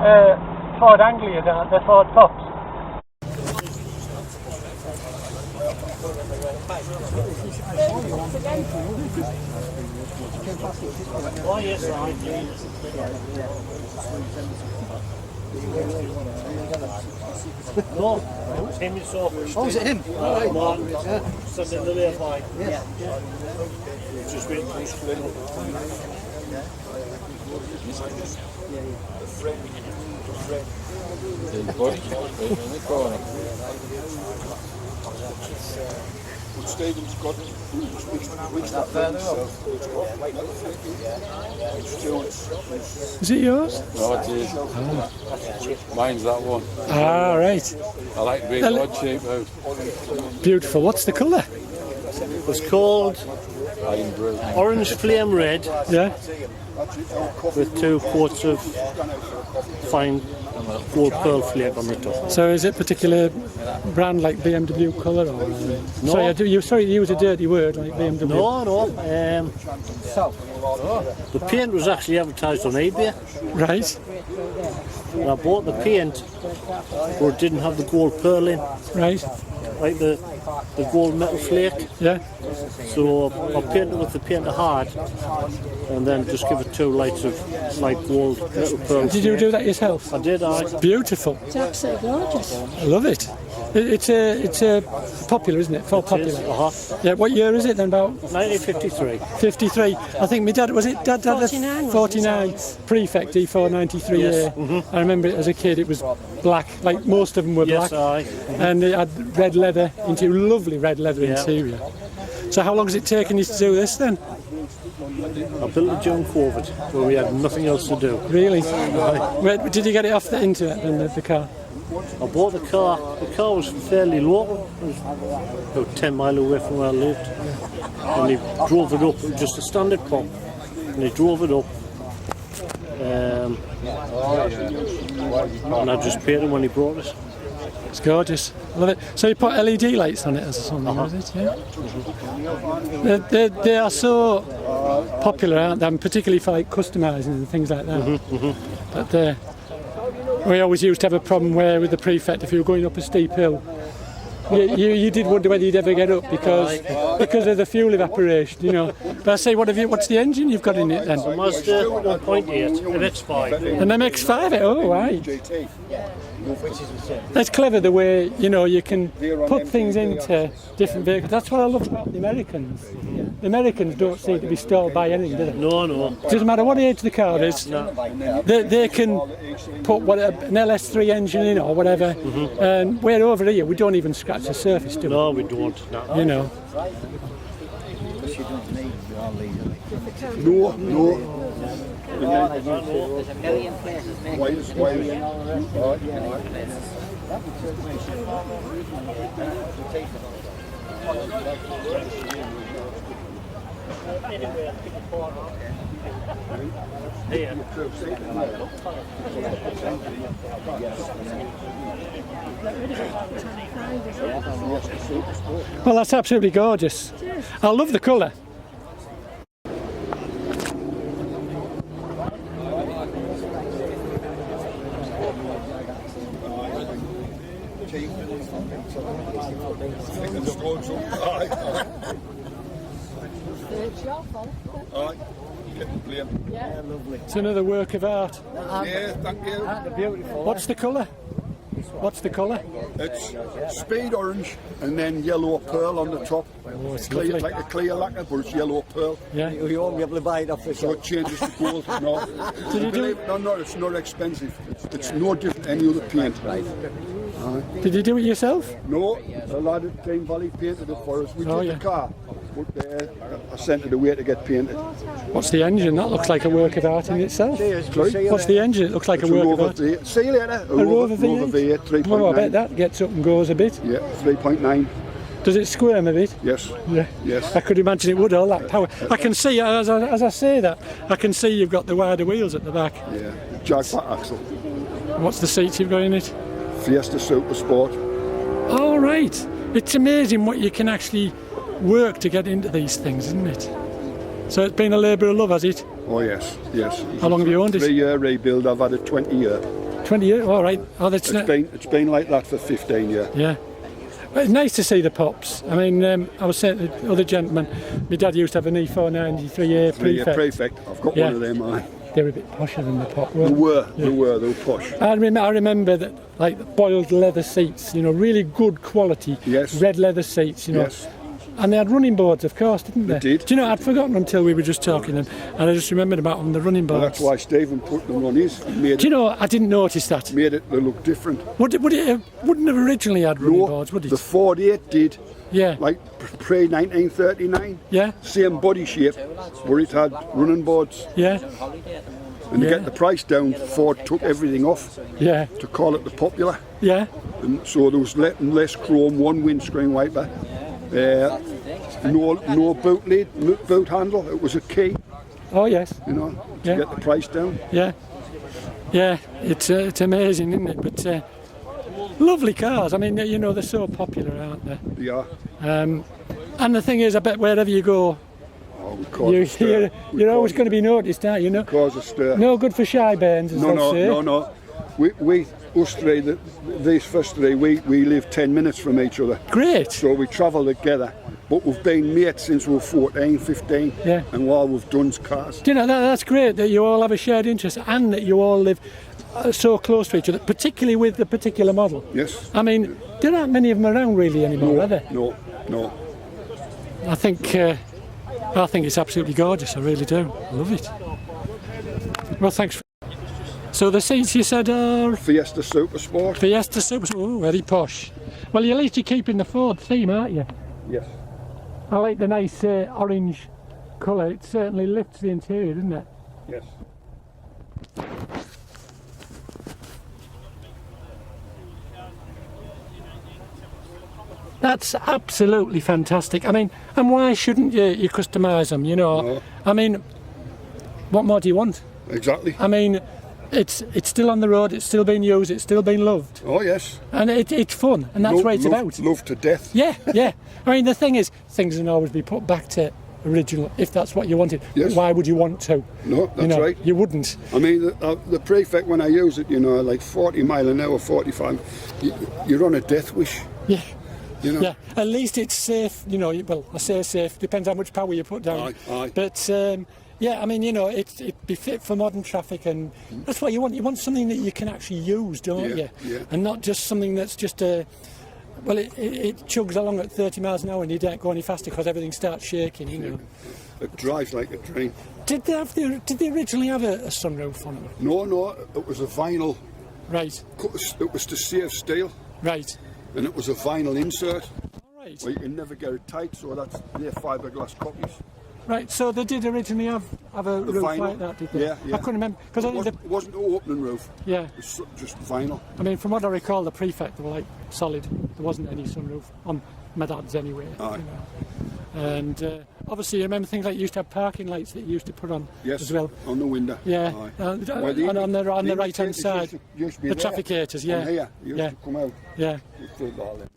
Ford Anglias, aren't they? Ford Pops. Oh yes, right. No, him is so. Oh, is it him? Martin, something in the left line. Yeah. Just waiting for his split up. But Stephen's got which that further up. Is it yours? No, it is. Oh. Mine's that one. Ah, right. I like big odd shape out. Beautiful. What's the colour? It's called Brill. Orange Flame Red Yeah. with 2 quarts of fine gold pearl flake on the top. So is it a particular brand like BMW colour? Or, No. Sorry to use a dirty word like BMW. No. The paint was actually advertised on eBay. Right. And I bought the paint, but it didn't have the gold pearl in, Right. like the gold metal flake. Yeah. So I painted with the painter hard, and then just give it 2 lights of light gold metal pearl. Did you do that yourself? I did. Beautiful. It's absolutely gorgeous. I love it. It's popular, isn't it? For popular. Yeah. What year is it then? About 1953. 53. I think my dad was it. Dad had 49, a 49 Prefect E493. Yes. I remember it as a kid. It was black, like most of them were Yes, black, and it had red leather interior, lovely red leather interior. So how long has it taken you to do this then? I built it during COVID, where we had nothing else to do. Really? Where, did you get it off the internet then, the car? I bought the car. The car was fairly local. It was about 10 miles away from where I lived. And he drove it up. It was just a standard pump. And he drove it up. And I just paid him when he brought it. It's gorgeous. I love it. So you put LED lights on it or something, is it? Yeah. They are so popular, aren't they? And particularly for like customising and things like that. But we always used to have a problem where with the Prefect, if you were going up a steep hill, you did wonder whether you'd ever get up because of the fuel evaporation, you know. But I say, what's the engine you've got in it then? A Mazda 1.8, an X5. An MX-5? Oh, right. That's clever the way, you know, you can put things into different vehicles. That's what I love about the Americans. The Americans don't seem to be stalled by anything, do they? No. It doesn't matter what age the car is, they can put an LS3 engine in or whatever, and we're over here, we don't even scratch the surface, do we? No, we don't. No. You know. No. There's a million places making it. Well, that's absolutely gorgeous. I love the colour. It's another work of art. Yeah, thank you. What's the colour? What's the colour? It's speed orange and then yellow pearl on the top. Oh, it's clear, lovely. like a clear lacquer, but it's yellow pearl. Yeah. You won't be able to buy it off the So shop. it changes to gold. No, Did you do it? No, it's not expensive. It's no different than any other paint. Did you do it yourself? No, a lad at Tame Valley painted it for us. We Oh, took yeah. the car, but I sent it away to get painted. What's the engine? That looks like a work of art in itself. Sorry? What's the engine? It looks like It's a a work of Rover art. V8. See you later. A Rover V8? Rover V8 3.9. Well, I bet that gets up and goes a bit. Yeah, 3.9. Does it squirm a bit? Yes. Yeah. Yes. I could imagine it would, all that power. I can see, as I say that, I can see you've got the wider wheels at the back. Yeah. Jaguar axle. What's the seats you've got in it? Fiesta Super Sport. All right. It's amazing what you can actually work to get into these things, isn't it? So it's been a labour of love, has it? Oh yes, yes. How long have you owned it? 3-year rebuild. I've had it 20 years. 20 years. All right. Oh, that's It's been like that for 15 years. Yeah. But it's nice to see the pops. I mean, I was saying to the other gentleman, my dad used to have an E493A prefect. Prefect. I've got one of them. They were a bit posher than the pop. They were posh. I remember that, like boiled leather seats, you know, really good quality. Yes. Red leather seats, you know. Yes. And they had running boards, of course, didn't they? They did. Do you know, I'd forgotten until we were just talking, and I just remembered about them, the running boards. Well, that's why Stephen put them on his. Do you know, I didn't notice that. Made it look different. Wouldn't have originally had running boards, would it? The 48 did. Yeah. Like pre-1939. Yeah. Same body shape, where it had running boards. Yeah. And to get the price down, Ford took everything off. Yeah. To call it the Popular. Yeah. And so there was less chrome, one windscreen wiper. No boot lid, boot handle. It was a key. Oh yes. You know, to get the price down. Yeah. Yeah. It's amazing, isn't it? But lovely cars. I mean, you know, they're so popular, aren't they? They are. And the thing is, I bet wherever you go, you're always going to be noticed, aren't you? No, cause a stir. No good for shy Bairns, as they say. No. Us three, these first three, we live 10 minutes from each other. Great. So we travel together. But we've been mates since we were 14, 15, and all we've done's cars. Do you know, that's great that you all have a shared interest and that you all live so close to each other, particularly with the particular model. Yes. I mean, there aren't many of them around really anymore, are there? No. I think it's absolutely gorgeous, I really do. I love it. Well, thanks. So the seats you said are... Fiesta Super Sport. Fiesta Super Sport, oh, very posh. Well, at least you're keeping the Ford theme, aren't you? Yes. I like the nice orange colour. It certainly lifts the interior, doesn't it? Yes. That's absolutely fantastic. I mean, and why shouldn't you customise them, you know? No. I mean, what more do you want? Exactly. I mean, it's still on the road, it's still being used, it's still being loved. Oh, yes. And it's fun, and that's what it's about. Love to death. Yeah. I mean, the thing is, things can always be put back to original, if that's what you wanted. Yes. Why would you want to? No, that's right. You wouldn't. I mean, the prefect, when I use it, you know, like 40 mile an hour, 45, you're on a death wish. Yeah. You know? Yeah, at least it's safe, you know, well, I say safe, depends how much power you put down. Aye. But, yeah, I mean, you know, it'd be fit for modern traffic, and that's what you want. You want something that you can actually use, don't you? Yeah. And not just something that's just it chugs along at 30 miles an hour and you don't go any faster because everything starts shaking, you know. It drives like a train. Did they originally have a sunroof on them? No, it was a vinyl. Right. It was to save steel. Right. And it was a vinyl insert. All right. Well, you can never get it tight, so they're fiberglass copies. Right, so they did originally have a roof vinyl. like that, did they? Yeah. I couldn't remember. Because It wasn't an opening roof. Yeah. It was just vinyl. I mean, from what I recall, the prefect, they were like solid. There wasn't any sunroof on my dad's anyway. Aye. You know. And obviously, you remember things like you used to have parking lights that you used to put on as well. On the window. Yeah, Aye. on the right hand side. Used to be The there. trafficators, yeah. On here, used to come out. Yeah. With all them.